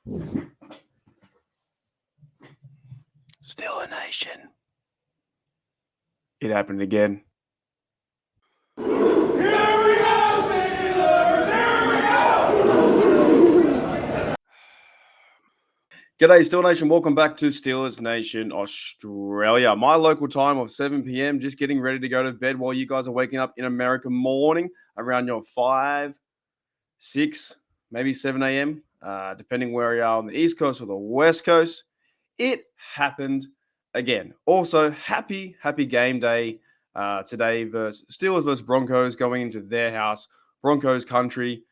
Steeler Nation. It happened again. Here we go, Steelers! Here we go! G'day, Steeler Nation. Welcome back to Steelers Nation Australia. My local time of 7 p.m. Just getting ready to go to bed while you guys are waking up in American morning around your 5, 6, maybe 7 a.m., depending where you are on the East Coast or the West Coast. It happened again. Also, happy game day today versus Steelers versus Broncos going into their house, Broncos country.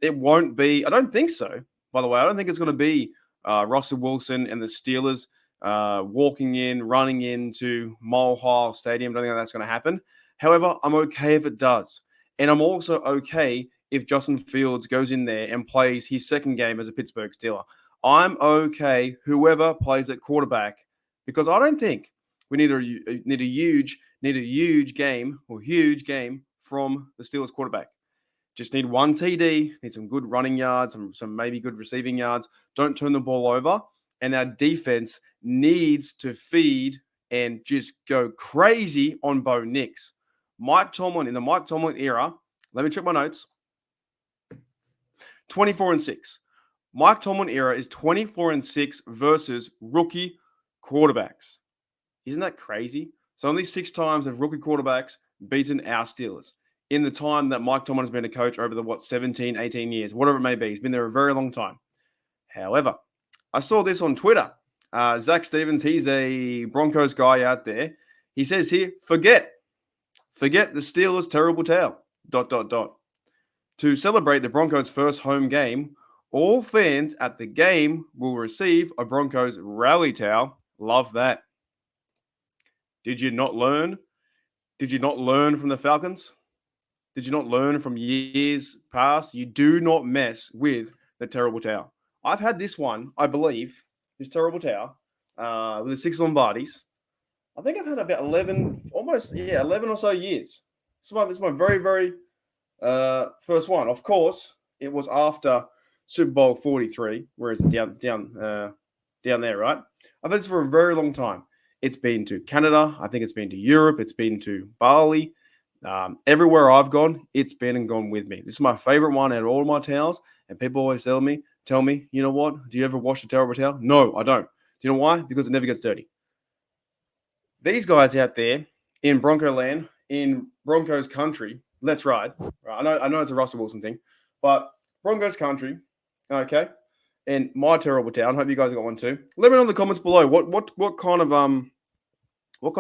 It won't be, I don't think so, by the way. I don't think it's going to be Russell Wilson and the Steelers walking in, running into Mile High Stadium. I don't think that's going to happen. However, I'm okay if it does. And I'm also okay if Justin Fields goes in there and plays his second game as a Pittsburgh Steeler. I'm okay whoever plays at quarterback, because I don't think we need a huge game from the Steelers quarterback. Just need one TD, need some good running yards, some maybe good receiving yards. Don't turn the ball over. And our defense needs to feed and just go crazy on Bo Nix. Mike Tomlin, in the Mike Tomlin era, let me check my notes, 24-6. Mike Tomlin era is 24-6 versus rookie quarterbacks. Isn't that crazy? So only 6 times have rookie quarterbacks beaten our Steelers in the time that Mike Tomlin has been a coach over the, 17, 18 years, whatever it may be. He's been there a very long time. However, I saw this on Twitter. Zach Stevens, he's a Broncos guy out there. He says here, forget the Steelers' terrible tale, ... To celebrate the Broncos' first home game, all fans at the game will receive a Broncos rally towel. Love that. Did you not learn? Did you not learn from the Falcons? Did you not learn from years past? You do not mess with the terrible towel. I've had this one, I believe, this terrible towel with the 6 Lombardis. I think I've had about 11 or so years. It's my very, very first one. Of course, it was after Super Bowl 43. Where is it? Down there, right? I've had this for a very long time. It's been to Canada. I think it's been to Europe. It's been to Bali. Everywhere I've gone, it's been and gone with me. This is my favorite one out of all my towels. And people always tell me, you know what? Do you ever wash a terrible towel? No, I don't. Do you know why? Because it never gets dirty. These guys out there in Bronco land, in Broncos country, let's ride. Right? I know it's a Russell Wilson thing, but Broncos country, okay. And my terrible towel. I hope you guys got one too. Let me know in the comments below. What kind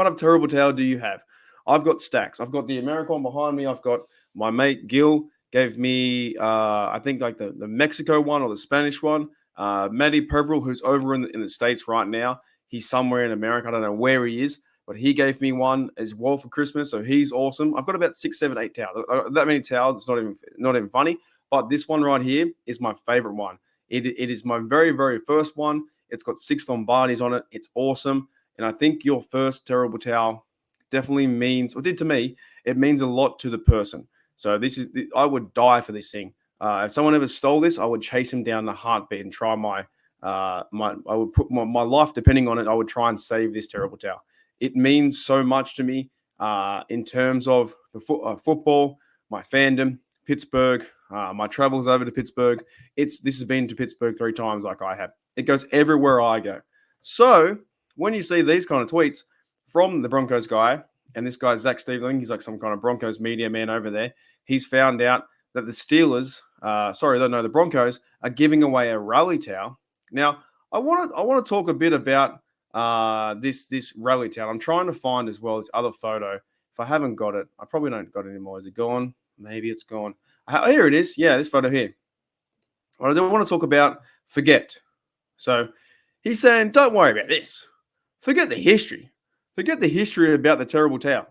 of terrible towel do you have? I've got stacks. I've got the American one behind me. I've got my mate Gil gave me, I think like the Mexico one or the Spanish one. Matty Peverill, who's over in the States right now. He's somewhere in America. I don't know where he is, but he gave me one as well for Christmas. So he's awesome. I've got about 6, 7, 8 towels. That many towels, it's not even funny. But this one right here is my favorite one. It is my very, very first one. It's got 6 Lombardis on it. It's awesome. And I think your first terrible towel definitely means, or did to me, it means a lot to the person. So I would die for this thing. If someone ever stole this, I would chase him down the heartbeat and try I would put my life depending on it. I would try and save this terrible towel. It means so much to me in terms of the football, my fandom, Pittsburgh, my travels over to Pittsburgh. This has been to Pittsburgh 3 times like I have. It goes everywhere I go. So when you see these kind of tweets from the Broncos guy, and this guy, Zach Stevens, he's like some kind of Broncos media man over there. He's found out that the Steelers, the Broncos are giving away a rally towel. Now, I want to talk a bit about this rally towel. I'm trying to find as well this other photo. If I haven't got it, I probably don't got it anymore. Is it gone? Maybe it's gone. Here it is. Yeah, this photo here. What I don't want to talk about, forget. So he's saying, don't worry about this. Forget the history. Forget the history about the terrible towel.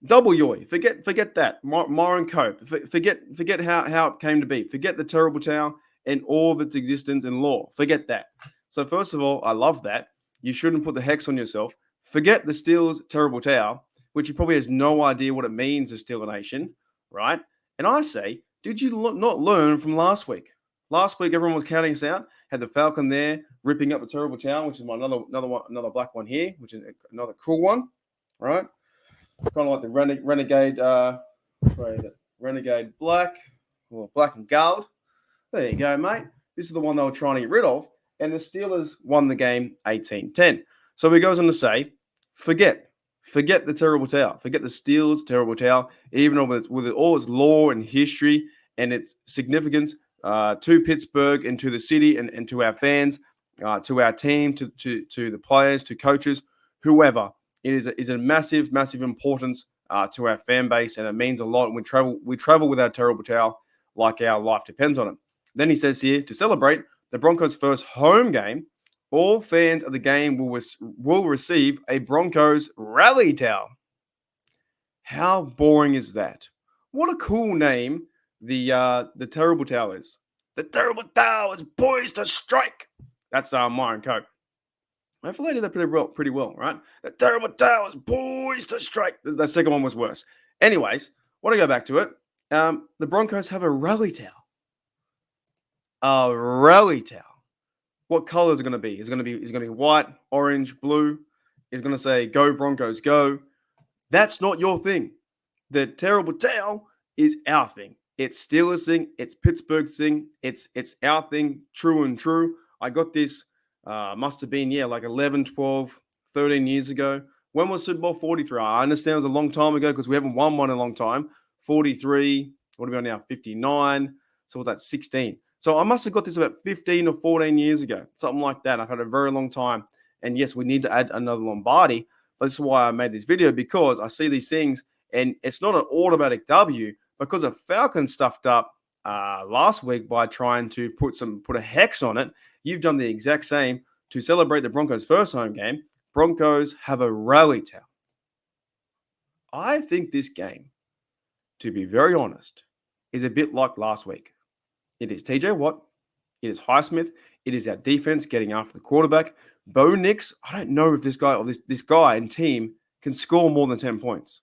Double yoy. Forget that. Myron Cope. Forget how it came to be. Forget the terrible towel and all of its existence and lore. Forget that. So first of all, I love that. You shouldn't put the hex on yourself. Forget the Steelers' terrible towel, which he probably has no idea what it means to Steeler Nation, right? And I say, did you not learn from last week? Last week, everyone was counting us out. Had the Falcon there ripping up the terrible towel, which is my another black one here, which is another cool one, right? Kind of like the Renegade. Where is it? Renegade Black, or Black and Gold. There you go, mate. This is the one they were trying to get rid of, and the Steelers won the game 18-10. So he goes on to say, forget the terrible towel. Forget the Steelers' terrible towel, even with all its lore and history and its significance to Pittsburgh and to the city and to our fans, to our team, to the players, to coaches, whoever. It is a massive, massive importance to our fan base, and it means a lot. We travel with our terrible towel like our life depends on it. Then he says here, to celebrate the Broncos' first home game, all fans of the game will receive a Broncos rally towel. How boring is that? What a cool name the terrible towel is. The terrible towel is poised to strike. That's Myron Cope. Hopefully I did that pretty well, right? The terrible towel is poised to strike. The second one was worse. Anyways, want to go back to it. The Broncos have a rally towel. A rally towel. What color is it going to be? It's going to be white, orange, blue. It's going to say "Go Broncos, go." That's not your thing. The terrible towel is our thing. It's Steelers thing. It's Pittsburgh thing. It's our thing. True and true. I got this. Must have been like 11, 12, 13 years ago. When was Super Bowl 43? I understand it was a long time ago because we haven't won one in a long time. 43. What are we on now? 59. So was that 16? So I must have got this about 15 or 14 years ago, something like that. I've had a very long time. And yes, we need to add another Lombardi. But this is why I made this video, because I see these things and it's not an automatic W, because a Falcon stuffed up last week by trying to put a hex on it. You've done the exact same to celebrate the Broncos' first home game. Broncos have a rally towel. I think this game, to be very honest, is a bit like last week. It is TJ Watt. It is Highsmith. It is our defense getting after the quarterback. Bo Nix, I don't know if this guy or this guy and team can score more than 10 points.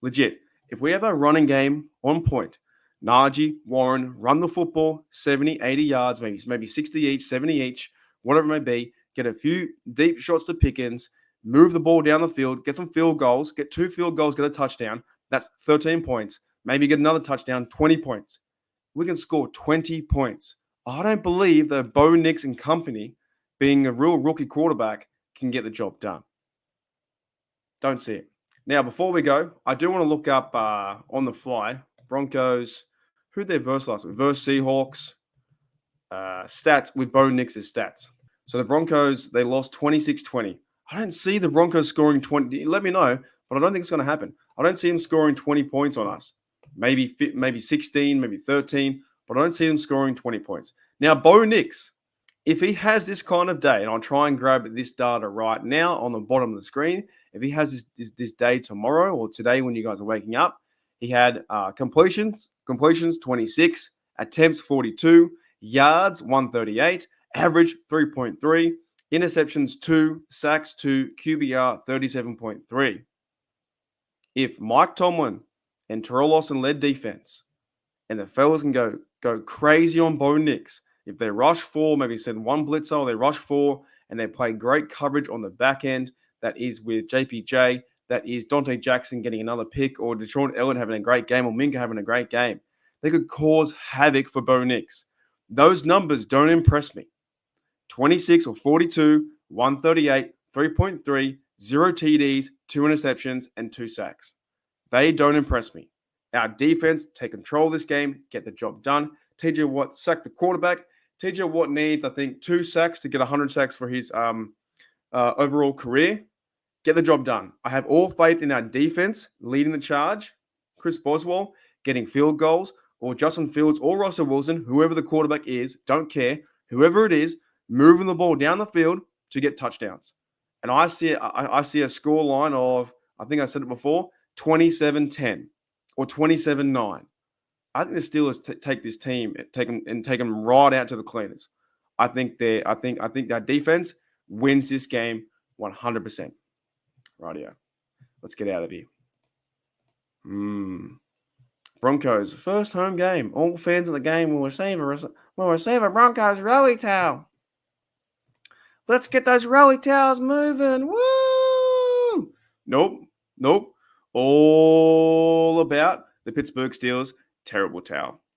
Legit. If we have a running game on point, Najee, Warren, run the football 70, 80 yards, maybe 60 each, 70 each, whatever it may be, get a few deep shots to Pickens, move the ball down the field, get some field goals, get 2 field goals, get a touchdown. That's 13 points. Maybe get another touchdown, 20 points. We can score 20 points. I don't believe that Bo Nix and company, being a real rookie quarterback, can get the job done. Don't see it. Now, before we go, I do want to look up on the fly, Broncos, who they versed last week? Versus Seahawks, stats with Bo Nix's stats. So the Broncos, they lost 26-20. I don't see the Broncos scoring 20. Let me know, but I don't think it's going to happen. I don't see them scoring 20 points on us. Maybe 16, maybe 13, but I don't see them scoring 20 points. Now, Bo Nix, if he has this kind of day, and I'll try and grab this data right now on the bottom of the screen, if he has this day tomorrow or today when you guys are waking up, he had completions 26, attempts 42, yards 138, average 3.3, interceptions 2, sacks 2, QBR 37.3. If Mike Tomlin and Terrell Lawson led defense, and the fellas can go crazy on Bo Nix, if they rush 4, maybe send 1 blitzer, or they rush 4, and they play great coverage on the back end, that is with JPJ, that is Dante Jackson getting another pick, or Deshaun Elliott having a great game, or Minka having a great game, they could cause havoc for Bo Nix. Those numbers don't impress me. 26 or 42, 138, 3.3, 0 TDs, 2 interceptions, and 2 sacks. They don't impress me. Our defense, take control of this game, get the job done. TJ Watt sacked the quarterback. TJ Watt needs, I think, 2 sacks to get 100 sacks for his overall career. Get the job done. I have all faith in our defense leading the charge. Chris Boswell getting field goals, or Justin Fields or Russell Wilson, whoever the quarterback is, don't care. Whoever it is, moving the ball down the field to get touchdowns. And I see a score line of, I think I said it before, 27-10 or 27-9. I think the Steelers take this team, take them right out to the cleaners. I think that defense wins this game 100%. Rightio. Let's get out of here. Broncos, first home game. All fans of the game will receive a Broncos rally towel. Let's get those rally towels moving. Woo! Nope. All about the Pittsburgh Steelers terrible towel.